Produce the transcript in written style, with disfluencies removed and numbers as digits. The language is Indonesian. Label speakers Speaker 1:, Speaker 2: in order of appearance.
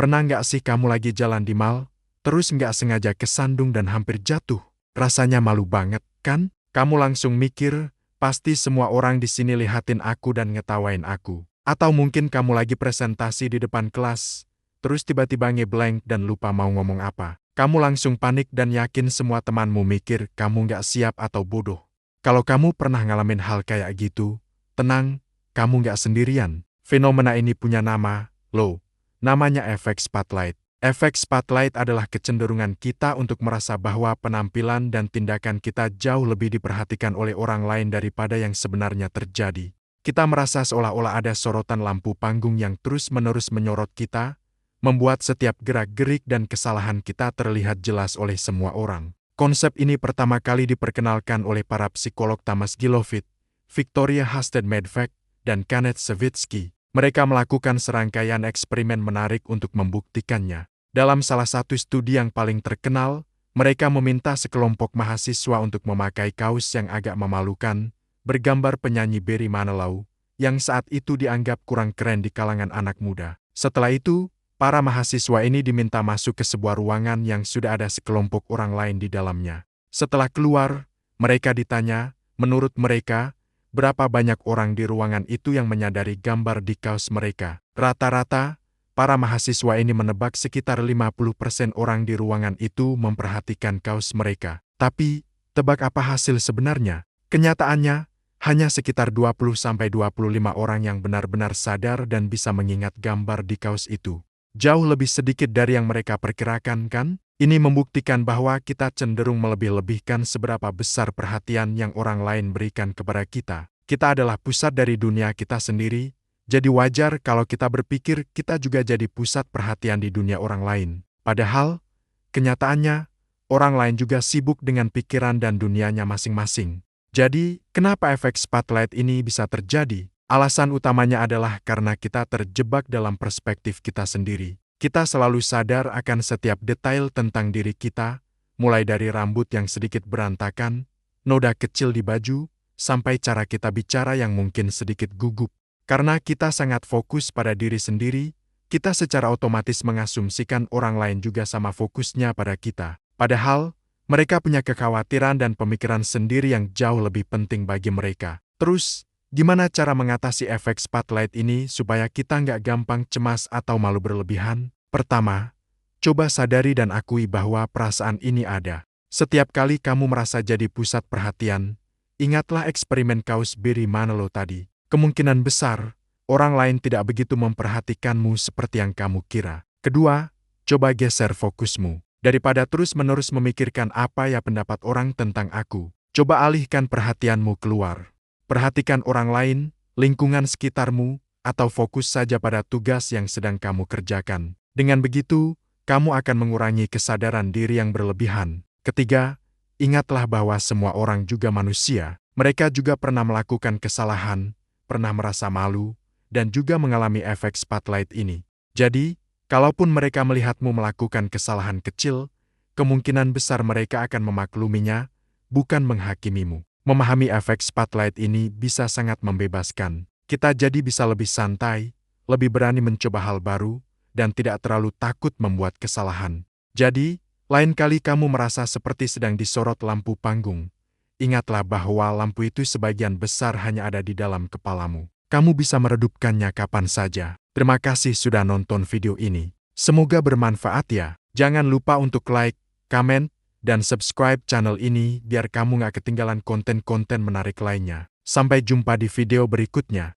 Speaker 1: Pernah nggak sih kamu lagi jalan di mall, terus nggak sengaja kesandung dan hampir jatuh? Rasanya malu banget, kan? Kamu langsung mikir, pasti semua orang di sini lihatin aku dan ngetawain aku. Atau mungkin kamu lagi presentasi di depan kelas, terus tiba-tiba ngeblank dan lupa mau ngomong apa. Kamu langsung panik dan yakin semua temanmu mikir kamu nggak siap atau bodoh. Kalau kamu pernah ngalamin hal kayak gitu, tenang, kamu nggak sendirian. Fenomena ini punya nama, loh. Namanya efek spotlight. Efek spotlight adalah kecenderungan kita untuk merasa bahwa penampilan dan tindakan kita jauh lebih diperhatikan oleh orang lain daripada yang sebenarnya terjadi. Kita merasa seolah-olah ada sorotan lampu panggung yang terus-menerus menyorot kita, membuat setiap gerak-gerik dan kesalahan kita terlihat jelas oleh semua orang. Konsep ini pertama kali diperkenalkan oleh para psikolog Thomas Gilovit, Victoria Hasted-Medvedev, dan Kenneth Savitsky. Mereka melakukan serangkaian eksperimen menarik untuk membuktikannya. Dalam salah satu studi yang paling terkenal, mereka meminta sekelompok mahasiswa untuk memakai kaos yang agak memalukan, bergambar penyanyi Barry Manilow, yang saat itu dianggap kurang keren di kalangan anak muda. Setelah itu, para mahasiswa ini diminta masuk ke sebuah ruangan yang sudah ada sekelompok orang lain di dalamnya. Setelah keluar, mereka ditanya, menurut mereka, berapa banyak orang di ruangan itu yang menyadari gambar di kaos mereka. Rata-rata, para mahasiswa ini menebak sekitar 50% orang di ruangan itu memperhatikan kaos mereka. Tapi, tebak apa hasil sebenarnya? Kenyataannya, hanya sekitar 20-25 orang yang benar-benar sadar dan bisa mengingat gambar di kaos itu. Jauh lebih sedikit dari yang mereka perkirakan, kan? Ini membuktikan bahwa kita cenderung melebih-lebihkan seberapa besar perhatian yang orang lain berikan kepada kita. Kita adalah pusat dari dunia kita sendiri, jadi wajar kalau kita berpikir kita juga jadi pusat perhatian di dunia orang lain. Padahal, kenyataannya, orang lain juga sibuk dengan pikiran dan dunianya masing-masing. Jadi, kenapa efek spotlight ini bisa terjadi? Alasan utamanya adalah karena kita terjebak dalam perspektif kita sendiri. Kita selalu sadar akan setiap detail tentang diri kita, mulai dari rambut yang sedikit berantakan, noda kecil di baju, sampai cara kita bicara yang mungkin sedikit gugup. Karena kita sangat fokus pada diri sendiri, kita secara otomatis mengasumsikan orang lain juga sama fokusnya pada kita. Padahal, mereka punya kekhawatiran dan pemikiran sendiri yang jauh lebih penting bagi mereka. Terus, gimana cara mengatasi efek spotlight ini supaya kita nggak gampang cemas atau malu berlebihan? Pertama, coba sadari dan akui bahwa perasaan ini ada. Setiap kali kamu merasa jadi pusat perhatian, ingatlah eksperimen kaos Barry Manilow tadi. Kemungkinan besar, orang lain tidak begitu memperhatikanmu seperti yang kamu kira. Kedua, coba geser fokusmu. Daripada terus-menerus memikirkan apa ya pendapat orang tentang aku, coba alihkan perhatianmu keluar. Perhatikan orang lain, lingkungan sekitarmu, atau fokus saja pada tugas yang sedang kamu kerjakan. Dengan begitu, kamu akan mengurangi kesadaran diri yang berlebihan. Ketiga, ingatlah bahwa semua orang juga manusia. Mereka juga pernah melakukan kesalahan, pernah merasa malu, dan juga mengalami efek spotlight ini. Jadi, kalaupun mereka melihatmu melakukan kesalahan kecil, kemungkinan besar mereka akan memakluminya, bukan menghakimimu. Memahami efek spotlight ini bisa sangat membebaskan. Kita jadi bisa lebih santai, lebih berani mencoba hal baru, dan tidak terlalu takut membuat kesalahan. Jadi, lain kali kamu merasa seperti sedang disorot lampu panggung, ingatlah bahwa lampu itu sebagian besar hanya ada di dalam kepalamu. Kamu bisa meredupkannya kapan saja. Terima kasih sudah nonton video ini. Semoga bermanfaat ya. Jangan lupa untuk like, komen, dan subscribe channel ini biar kamu nggak ketinggalan konten-konten menarik lainnya. Sampai jumpa di video berikutnya.